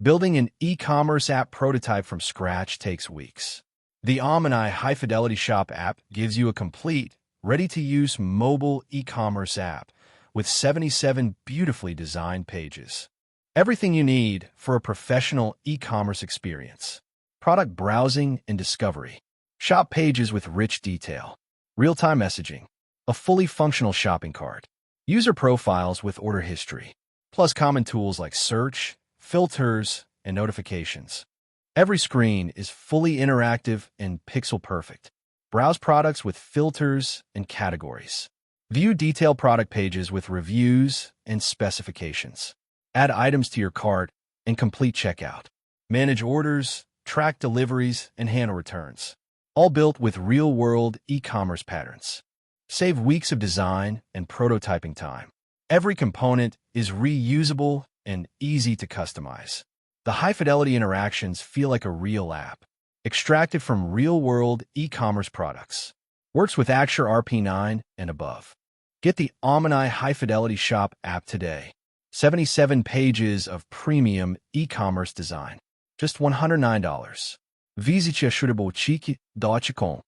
Building an e-commerce app prototype from scratch takes weeks. The OMINI High-Fidelity Shop App gives you a complete, ready-to-use mobile e-commerce app with 77 beautifully designed pages. Everything you need for a professional e-commerce experience. Product browsing and discovery. Shop pages with rich detail. Real-time messaging. A fully functional shopping cart. User profiles with order history. Plus common tools like search, filters, and notifications. Every screen is fully interactive and pixel-perfect. Browse products with filters and categories. View detailed product pages with reviews and specifications. Add items to your cart and complete checkout. Manage orders, track deliveries, and handle returns. All built with real-world e-commerce patterns. Save weeks of design and prototyping time. Every component is reusable and easy to customize. The high-fidelity interactions feel like a real app, extracted from real-world e-commerce products. Works with Axure RP 9 and above. Get the OMINI High-Fidelity Shop app today. 77 pages of premium e-commerce design. Just $109. Visite axure.com.